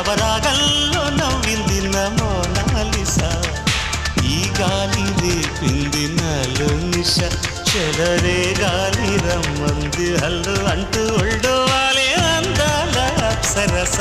నవరాగల్లో నవ్వింది నా మోనాలిసా ఈ గాలి రేపింది నాలో నిశ చెలరే గాలి రమ్మంది హల్లు అంటూ ఒళ్ళు వాలే అందాల అప్సరస